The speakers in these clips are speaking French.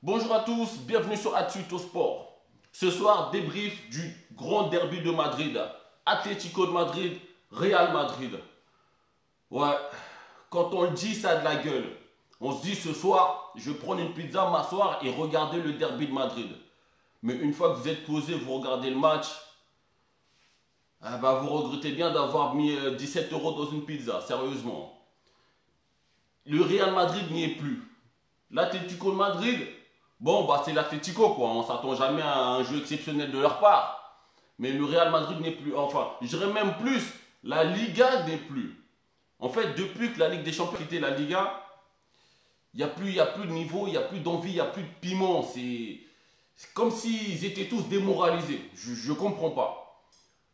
Bonjour à tous, bienvenue sur Atsuto Sport. Ce soir, débrief du grand derby de Madrid. Atlético de Madrid, Real Madrid. Ouais, quand on le dit, ça a de la gueule. On se dit ce soir, je vais prendre une pizza, m'asseoir et regarder le derby de Madrid. Mais une fois que vous êtes posé, vous regardez le match, vous regrettez bien d'avoir mis 17 euros dans une pizza, sérieusement. Le Real Madrid n'y est plus. L'Atlético de Madrid, bon, c'est l'Atlético, quoi. On ne s'attend jamais à un jeu exceptionnel de leur part. Mais le Real Madrid n'est plus. Enfin, je dirais même plus, la Liga n'est plus. En fait, depuis que la Ligue des Champions a quitté la Liga, y a plus de niveau, il n'y a plus d'envie, il n'y a plus de piment. C'est comme s'ils étaient tous démoralisés. Je ne comprends pas.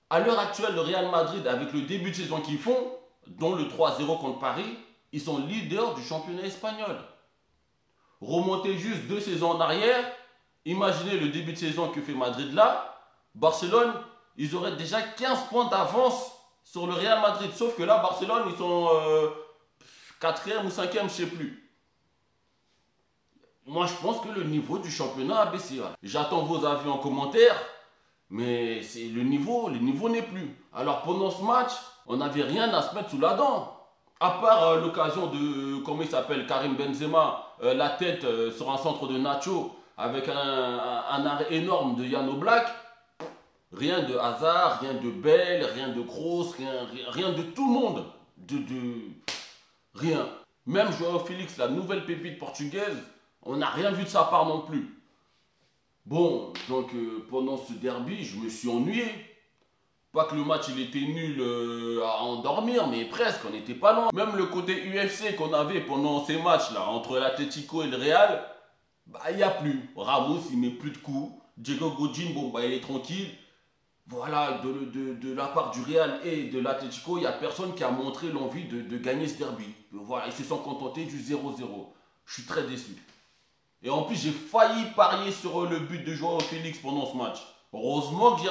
À l'heure actuelle, le Real Madrid, avec le début de saison qu'ils font, dont le 3-0 contre Paris, ils sont leaders du championnat espagnol. Remontez juste 2 saisons en arrière, imaginez le début de saison que fait Madrid là, Barcelone, ils auraient déjà 15 points d'avance sur le Real Madrid. Sauf que là, Barcelone, ils sont 4e ou 5e, je ne sais plus. Moi, je pense que le niveau du championnat a baissé. Voilà. J'attends vos avis en commentaire, mais le niveau n'est plus. Alors pendant ce match, on n'avait rien à se mettre sous la dent. À part l'occasion de, comment il s'appelle, Karim Benzema, la tête sur un centre de Nacho, avec un arrêt énorme de Jan Oblak, rien de Hazard, rien de Bale, rien de Kroos, rien de tout le monde. Rien. Même Joao Félix, la nouvelle pépite portugaise, on n'a rien vu de sa part non plus. Bon, donc pendant ce derby, je me suis ennuyé. Pas que le match il était nul à endormir, mais presque, on n'était pas loin. Même le côté UFC qu'on avait pendant ces matchs-là, entre l'Atlético et le Real, il n'y a plus. Ramos, il met plus de coups. Diego Godin, il est tranquille. Voilà, de la part du Real et de l'Atlético, il n'y a personne qui a montré l'envie de gagner ce derby. Voilà, ils se sont contentés du 0-0. Je suis très déçu. Et en plus, j'ai failli parier sur le but de Joao Félix pendant ce match. Heureusement que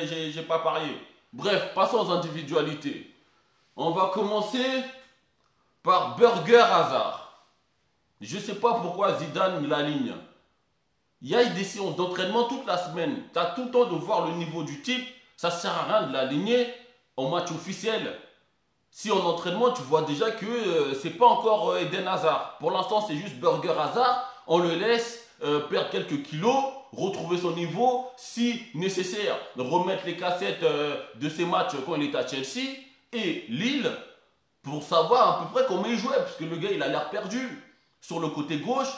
j'ai pas parié. Bref, passons aux individualités. On va commencer par Burger Hazard. Je ne sais pas pourquoi Zidane l'aligne. Il y a des séances d'entraînement toute la semaine. Tu as tout le temps de voir le niveau du type. Ça ne sert à rien de l'aligner en match officiel. Si en entraînement, tu vois déjà que c'est pas encore Eden Hazard. Pour l'instant, c'est juste Burger Hazard. On le laisse perdre quelques kilos, retrouver son niveau, si nécessaire, remettre les cassettes de ses matchs quand il était à Chelsea et Lille pour savoir à peu près comment il jouait, parce que le gars il a l'air perdu. Sur le côté gauche,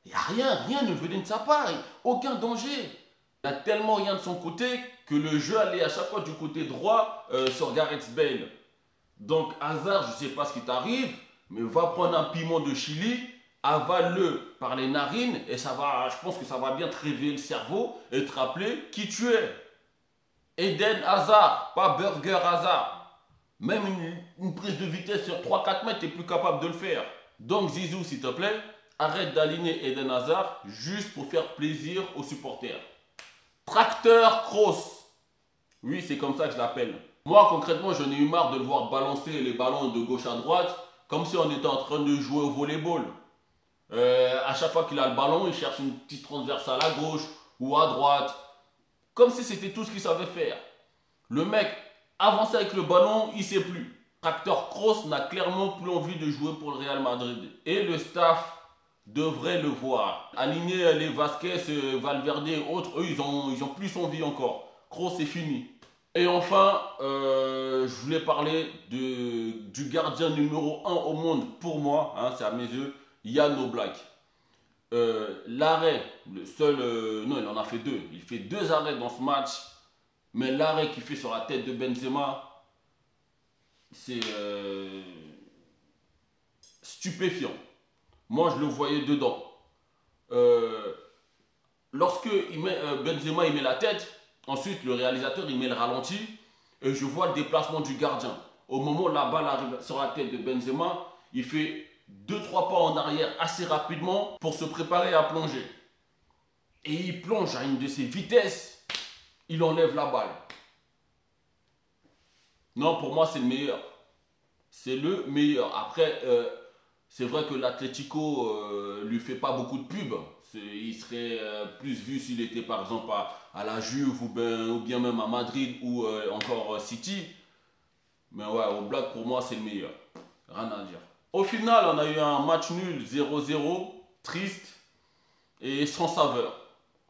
il n'y a rien ne venait de sa part, aucun danger. Il n'y a tellement rien de son côté que le jeu allait à chaque fois du côté droit sur Gareth Bale. Donc Hazard, je ne sais pas ce qui t'arrive, mais va prendre un piment de Chili, avale-le par les narines et ça va, je pense que ça va bien te réveiller le cerveau et te rappeler qui tu es. Eden Hazard, pas Burger Hazard. Même une prise de vitesse sur 3-4 mètres, tu n'es plus capable de le faire. Donc Zizou, s'il te plaît, arrête d'aligner Eden Hazard juste pour faire plaisir aux supporters. Tracteur Kroos. Oui, c'est comme ça que je l'appelle. Moi, concrètement, j'en ai eu marre de le voir balancer les ballons de gauche à droite comme si on était en train de jouer au volleyball. À chaque fois qu'il a le ballon, il cherche une petite transversale à gauche ou à droite. Comme si c'était tout ce qu'il savait faire. Le mec avance avec le ballon, il ne sait plus. Tracteur Kroos n'a clairement plus envie de jouer pour le Real Madrid. Et le staff devrait le voir. Aligner les Vasquez, Valverde et autres, eux, ils ont plus envie encore. Kroos, c'est fini. Et enfin, je voulais parler du gardien numéro 1 au monde pour moi, c'est à mes yeux, Jan Oblak. L'arrêt, le seul, non il en a fait 2, il fait 2 arrêts dans ce match, mais l'arrêt qu'il fait sur la tête de Benzema, c'est stupéfiant. Moi je le voyais dedans. Lorsque Benzema il met la tête, ensuite le réalisateur il met le ralenti et je vois le déplacement du gardien. Au moment où la balle arrive sur la tête de Benzema, il fait 2-3 pas en arrière assez rapidement pour se préparer à plonger. Et il plonge à une de ses vitesses, il enlève la balle. Non, pour moi c'est le meilleur. C'est le meilleur. Après, C'est vrai que l'Atlético lui fait pas beaucoup de pub. Il serait plus vu s'il était par exemple à la Juve ou bien même à Madrid ou encore City. Mais ouais, au Black pour moi c'est le meilleur. Rien à dire. Au final, on a eu un match nul 0-0, triste et sans saveur.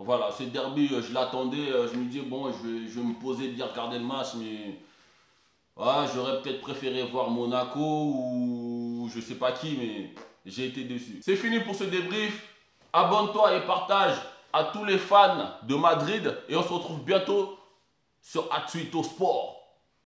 Voilà, ce derby, je l'attendais, je me dis bon, je vais me poser bien regarder le match, mais ouais, j'aurais peut-être préféré voir Monaco ou je sais pas qui, mais j'ai été déçu. C'est fini pour ce débrief. Abonne-toi et partage à tous les fans de Madrid et on se retrouve bientôt sur Atsuito Sport.